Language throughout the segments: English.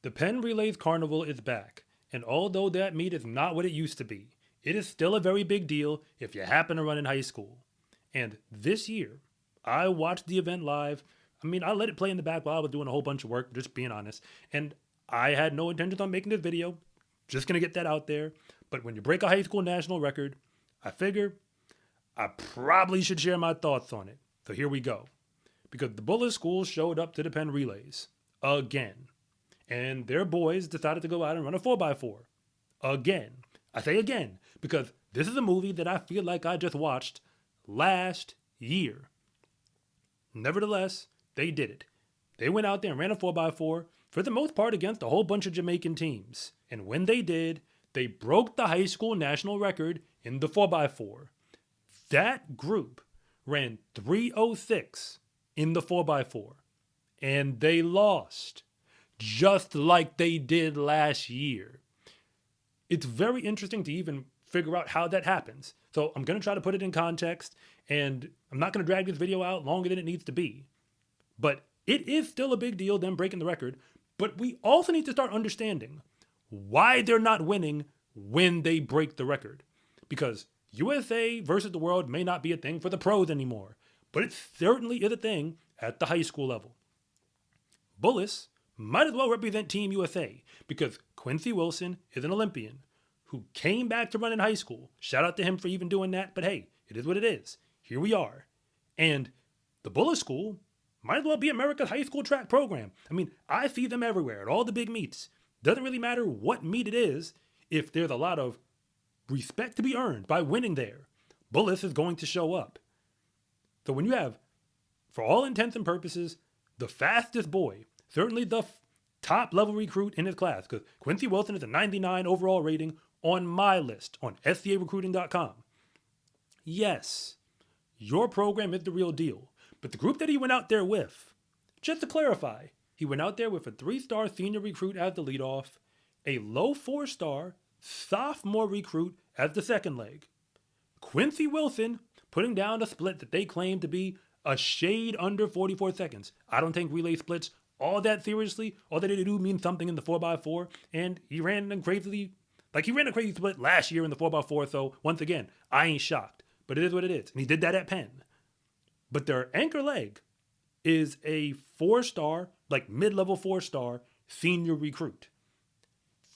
The Penn Relays Carnival is back, and although that meet is not what it used to be, it is still a very big deal if you happen to run in high school. And this year, I watched the event live. I let it play in the back while I was doing a whole bunch of work, just being honest. And I had no intentions on making this video. Just gonna get that out there. But when you break a high school national record, I figure I probably should share my thoughts on it. So here we go. Because the Bullis school showed up to the Penn Relays again. And their boys decided to go out and run a 4x4 again. I say again because this is a movie that I feel like I just watched last year. Nevertheless, they did it. They went out there and ran a 4x4 for the most part against a whole bunch of Jamaican teams. And when they did, they broke the high school national record in the 4x4. That group ran 3:06 in the 4x4. And they lost, just like they did last year. It's very interesting to even figure out how that happens. So I'm going to try to put it in context, and I'm not going to drag this video out longer than it needs to be. But it is still a big deal, them breaking the record. But we also need to start understanding why they're not winning when they break the record. Because USA versus the world may not be a thing for the pros anymore, but it certainly is a thing at the high school level. Bullis might as well represent Team USA because Quincy Wilson is an Olympian who came back to run in high school. Shout out to him for even doing that, but hey, it is what it is. Here we are. And the Bullis school might as well be America's high school track program. I see them everywhere at all the big meets. Doesn't really matter what meet it is if there's a lot of respect to be earned by winning there. Bullis is going to show up. So when you have, for all intents and purposes, the fastest boy, certainly the top level recruit in his class, because Quincy Wilson is a 99 overall rating on my list on SCArecruiting.com. Yes, your program is the real deal, but the group that he went out there with, just to clarify, he went out there with a 3-star senior recruit as the leadoff, a low 4-star sophomore recruit as the second leg. Quincy Wilson putting down a split that they claim to be a shade under 44 seconds. I don't take relay splits all that seriously. All that they do mean something in the 4x4. And he ran a crazy split last year in the 4x4. So once again, I ain't shocked. But it is what it is. And he did that at Penn. But their anchor leg is a 4-star, like mid-level 4-star senior recruit.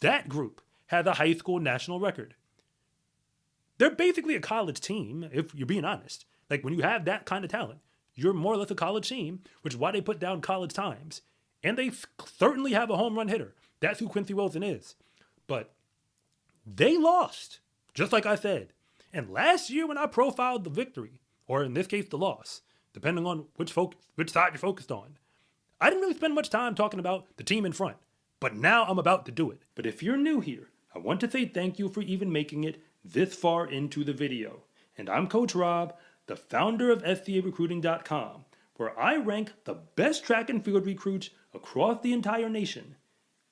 That group has a high school national record. They're basically a college team, if you're being honest. Like when you have that kind of talent, you're more or less a college team, which is why they put down college times. And they certainly have a home run hitter. That's who Quincy Wilson is. But they lost, just like I said. And last year when I profiled the victory, or in this case the loss, depending on which side you're focused on, I didn't really spend much time talking about the team in front. But now I'm about to do it. But if you're new here, I want to say thank you for even making it this far into the video. And I'm Coach Rob, the founder of SCArecruiting.com, where I rank the best track and field recruits across the entire nation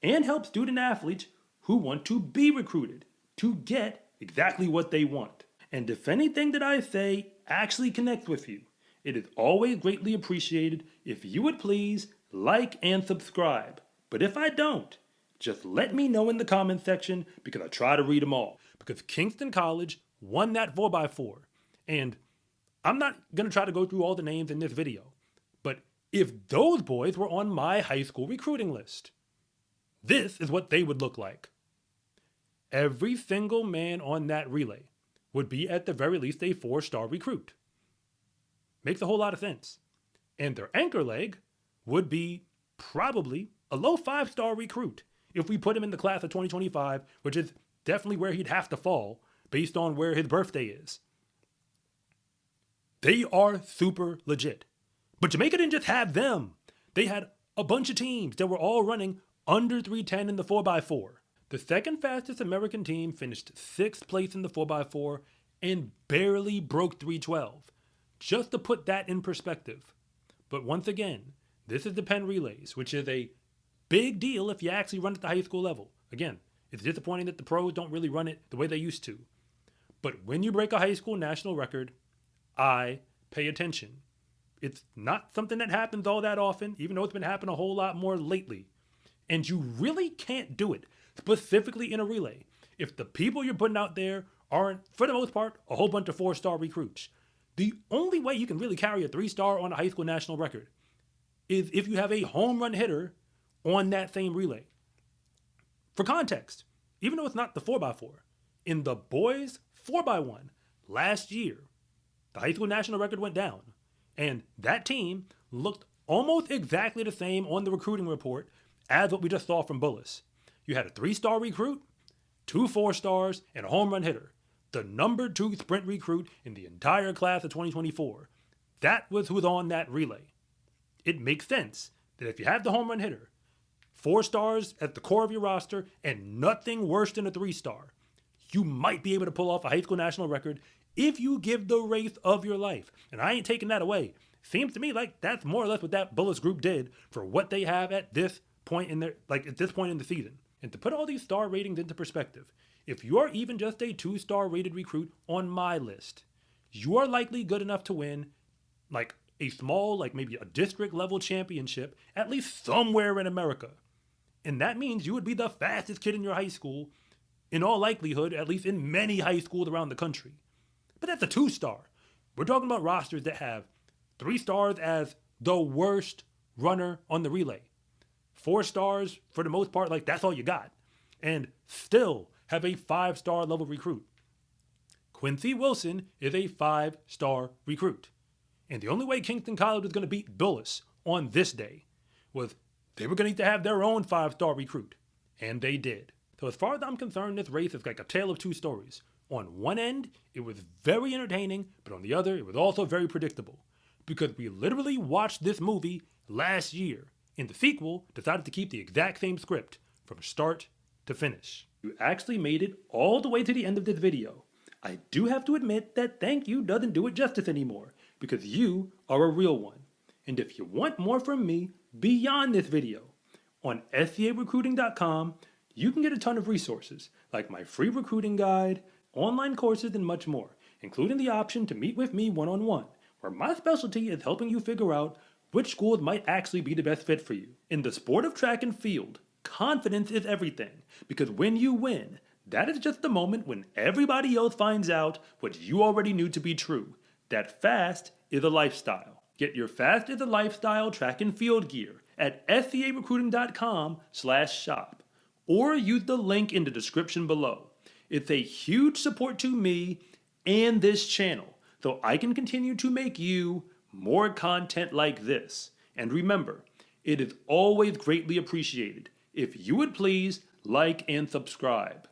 and help student athletes who want to be recruited to get exactly what they want. And if anything that I say actually connects with you, it is always greatly appreciated if you would please like and subscribe. But if I don't, just let me know in the comment section because I try to read them all. Because Kingston College won that 4x4. And I'm not going to try to go through all the names in this video. But if those boys were on my high school recruiting list, this is what they would look like. Every single man on that relay would be at the very least a 4-star recruit. Makes a whole lot of sense. And their anchor leg would be probably a low 5-star recruit if we put him in the class of 2025, which is definitely where he'd have to fall based on where his birthday is. They are super legit. But Jamaica didn't just have them. They had a bunch of teams that were all running under 310 in the 4x4. The second fastest American team finished 6th place in the 4x4 and barely broke 312. Just to put that in perspective. But once again, this is the Penn Relays, which is a big deal if you actually run at the high school level. Again, it's disappointing that the pros don't really run it the way they used to. But when you break a high school national record, I pay attention. It's not something that happens all that often, even though it's been happening a whole lot more lately. And you really can't do it, specifically in a relay, if the people you're putting out there aren't, for the most part, a whole bunch of 4-star recruits. The only way you can really carry a 3-star on a high school national record is if you have a home run hitter on that same relay. For context, even though it's not the 4x4, in the boys 4x1 last year, the high school national record went down. And that team looked almost exactly the same on the recruiting report as what we just saw from Bullis. You had a 3-star recruit, 2 4-stars, and a home run hitter. The number 2 sprint recruit in the entire class of 2024. That was who was on that relay. It makes sense that if you have the home run hitter, 4 stars at the core of your roster, and nothing worse than a 3-star, you might be able to pull off a high school national record if you give the race of your life. And I ain't taking that away. Seems to me like that's more or less what that Bullis group did for what they have at this point in the season. And to put all these star ratings into perspective, if you are even just a 2-star rated recruit on my list, you are likely good enough to win like a small, like maybe a district level championship, at least somewhere in America. And that means you would be the fastest kid in your high school, in all likelihood, at least in many high schools around the country. But that's a 2-star. We're talking about rosters that have 3 stars as the worst runner on the relay. 4 stars, for the most part, like that's all you got. And still have a 5-star level recruit. Quincy Wilson is a 5-star recruit. And the only way Kingston College was going to beat Bullis on this day was they were going to need to have their own 5-star recruit. And they did. So as far as I'm concerned, this race is like a tale of 2 stories. On one end, it was very entertaining, but on the other, it was also very predictable. Because we literally watched this movie last year, and the sequel decided to keep the exact same script from start to finish. You actually made it all the way to the end of this video. I do have to admit that thank you doesn't do it justice anymore, because you are a real one. And if you want more from me beyond this video, on scarecruiting.com, you can get a ton of resources, like my free recruiting guide, online courses, and much more, including the option to meet with me one-on-one, where my specialty is helping you figure out which schools might actually be the best fit for you. In the sport of track and field, confidence is everything, because when you win, that is just the moment when everybody else finds out what you already knew to be true, that fast is a lifestyle. Get your fast is a lifestyle track and field gear at scarecruiting.com/shop, or use the link in the description below. It's a huge support to me and this channel, so I can continue to make you more content like this. And remember, it is always greatly appreciated if you would please like and subscribe.